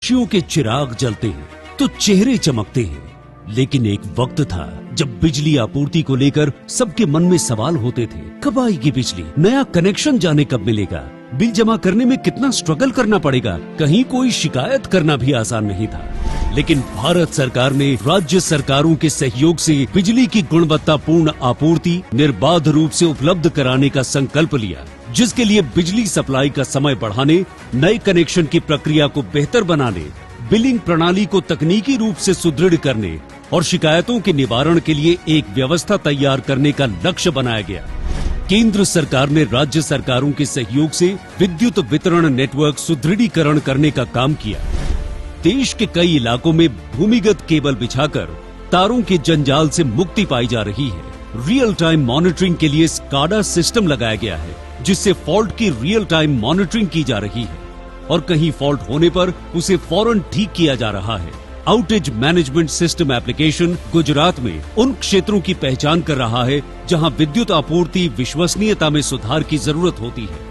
पक्षियों के चिराग जलते हैं तो चेहरे चमकते हैं, लेकिन एक वक्त था जब बिजली आपूर्ति को लेकर सबके मन में सवाल होते थे। कब आएगी बिजली, नया कनेक्शन जाने कब मिलेगा, बिल जमा करने में कितना स्ट्रगल करना पड़ेगा, कहीं कोई शिकायत करना भी आसान नहीं था। लेकिन भारत सरकार ने राज्य सरकारों के सहयोग से बिजली की गुणवत्तापूर्ण आपूर्ति निर्बाध रूप से उपलब्ध कराने का संकल्प लिया, जिसके लिए बिजली सप्लाई का समय बढ़ाने, नए कनेक्शन की प्रक्रिया को बेहतर बनाने, बिलिंग प्रणाली को तकनीकी रूप से सुदृढ़ करने और शिकायतों के निवारण के लिए एक व्यवस्था तैयार करने का लक्ष्य बनाया गया। केंद्र सरकार ने राज्य सरकारों के सहयोग से विद्युत वितरण नेटवर्क सुदृढ़ीकरण करने का काम किया। देश के कई इलाकों में भूमिगत केबल बिछाकर तारों के जंजाल से मुक्ति पाई जा रही है। रियल टाइम मॉनिटरिंग के लिए स्काडा सिस्टम लगाया गया है, जिससे फॉल्ट की रियल टाइम मॉनिटरिंग की जा रही है और कहीं फॉल्ट होने पर उसे फौरन ठीक किया जा रहा है। Outage management system application Gujarat में उन क्षेत्रों की पहचान कर रहा है जहां विद्युत आपूर्ति विश्वसनीयता में सुधार की जरूरत होती है।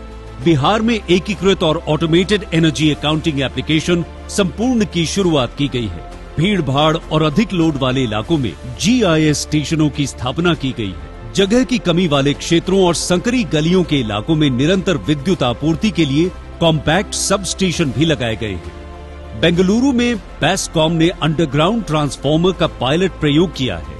बिहार में एकीकृत और ऑटोमेटेड एनर्जी अकाउंटिंग एप्लीकेशन संपूर्ण की शुरुआत की गई है। भीड़ भाड़ और अधिक लोड वाले इलाकों में GIS स्टेशनों की स्थापना की गई है। जगह की कमी वाले क्षेत्रों और संकरी गलियों के इलाकों में निरंतर विद्युत आपूर्ति के लिए कॉम्पैक्ट सब स्टेशन भी लगाए गए हैं। बेंगलुरु में बेस्कॉम ने अंडरग्राउंड ट्रांसफार्मर का पायलट प्रयोग किया है।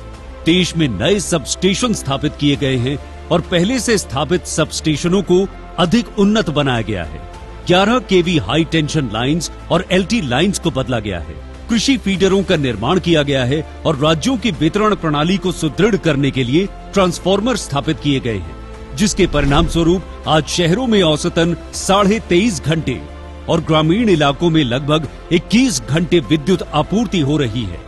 देश में नए सब स्टेशन स्थापित किए गए हैं और पहले से स्थापित सब स्टेशनों को अधिक उन्नत बनाया गया है। 11 kV हाई टेंशन लाइंस और LT लाइंस को बदला गया है। कृषि फीडरों का निर्माण किया गया है और राज्यों की वितरण प्रणाली को सुदृढ़ करने के लिए ट्रांसफार्मर स्थापित किए गए हैं, जिसके परिणाम स्वरूप आज शहरों में औसतन 23.5 घंटे और ग्रामीण इलाकों में लगभग 21 घंटे विद्युत आपूर्ति हो रही है।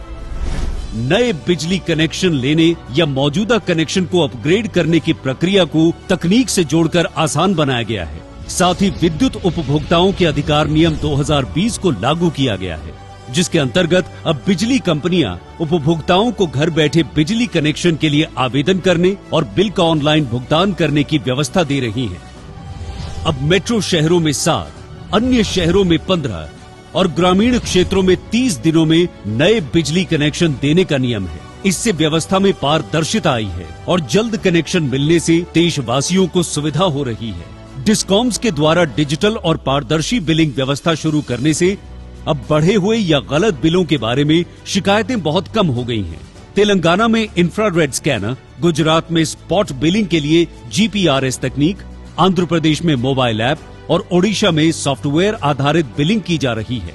नए बिजली कनेक्शन लेने या मौजूदा कनेक्शन को अपग्रेड करने की प्रक्रिया को तकनीक से जोड़कर आसान बनाया गया है। साथ ही विद्युत उपभोक्ताओं के अधिकार नियम 2020 को लागू किया गया है, जिसके अंतर्गत अब बिजली कंपनियां उपभोक्ताओं को घर बैठे बिजली कनेक्शन के लिए आवेदन करने और बिल का ऑनलाइन भुगतान करने की व्यवस्था दे रही हैं। अब मेट्रो शहरों में 7, अन्य शहरों में 15 और ग्रामीण क्षेत्रों में 30 दिनों में नए बिजली कनेक्शन देने का नियम है। इससे व्यवस्था में पारदर्शिता आई है और जल्द कनेक्शन मिलने से देशवासियों को सुविधा हो रही है। डिस्कॉम्स के द्वारा डिजिटल और पारदर्शी बिलिंग व्यवस्था शुरू करने से अब बढ़े हुए या गलत बिलों के बारे में शिकायतें बहुत कम हो गई हैं। तेलंगाना में इंफ्रारेड स्कैनर, गुजरात में स्पॉट बिलिंग के लिए GPRS तकनीक, आंध्र प्रदेश में मोबाइल ऐप और ओडिशा में सॉफ्टवेयर आधारित बिलिंग की जा रही है।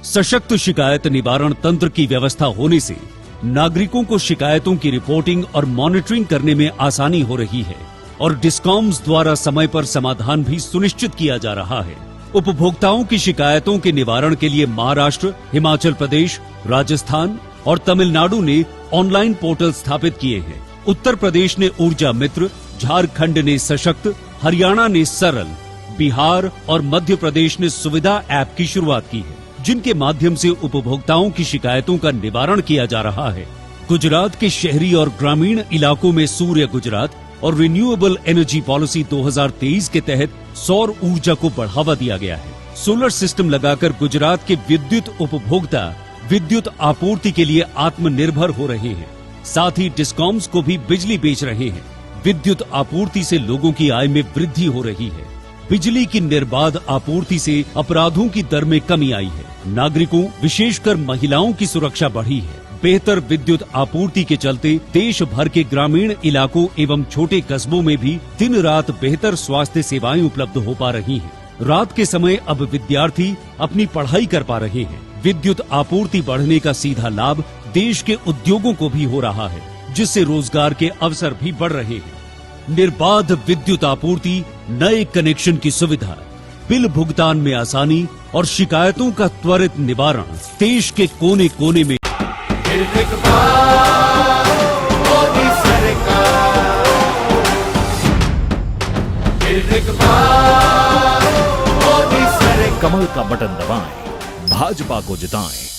सशक्त शिकायत निवारण तंत्र की व्यवस्था होने से नागरिकों को शिकायतों की रिपोर्टिंग और मॉनिटरिंग करने में आसानी हो रही है और डिस्कॉम्स द्वारा समय पर समाधान भी सुनिश्चित किया जा रहा है। उपभोक्ताओं की शिकायतों के निवारण के लिए महाराष्ट्र, हिमाचल प्रदेश, राजस्थान और तमिलनाडु ने ऑनलाइन पोर्टल स्थापित किए हैं। उत्तर प्रदेश ने ऊर्जा मित्र, झारखंड ने सशक्त, हरियाणा ने सरल, बिहार और मध्य प्रदेश ने सुविधा ऐप की शुरुआत की है, जिनके माध्यम से उपभोक्ताओं की शिकायतों का निवारण किया जा रहा है। गुजरात के शहरी और ग्रामीण इलाकों में सूर्य गुजरात और रिन्यूएबल एनर्जी पॉलिसी 2023 के तहत सौर ऊर्जा को बढ़ावा दिया गया है। सोलर सिस्टम लगाकर गुजरात के विद्युत उपभोक्ता विद्युत आपूर्ति के लिए आत्मनिर्भर हो रहे हैं। साथ ही डिस्कॉम्स को भी बिजली बेच रहे हैं। विद्युत आपूर्ति से लोगों की आय में वृद्धि हो रही है। बिजली की निर्बाध आपूर्ति से अपराधों की दर में कमी आई है। नागरिकों, विशेषकर महिलाओं की सुरक्षा बढ़ी है। बेहतर विद्युत आपूर्ति के चलते देश भर के ग्रामीण इलाकों एवं छोटे कस्बों में भी दिन रात बेहतर स्वास्थ्य सेवाएं उपलब्ध हो पा रही हैं। रात के समय अब विद्यार्थी अपनी पढ़ाई कर पा रहे हैं। विद्युत आपूर्ति बढ़ने का सीधा लाभ देश के उद्योगों को भी हो रहा है, जिससे रोजगार के अवसर भी बढ़ रहे हैं। निर्बाध विद्युत आपूर्ति, नए कनेक्शन की सुविधा, बिल भुगतान में आसानी और शिकायतों का त्वरित निवारण देश के कोने कोने में कमल का बटन दबाएं, भाजपा को जिताएं।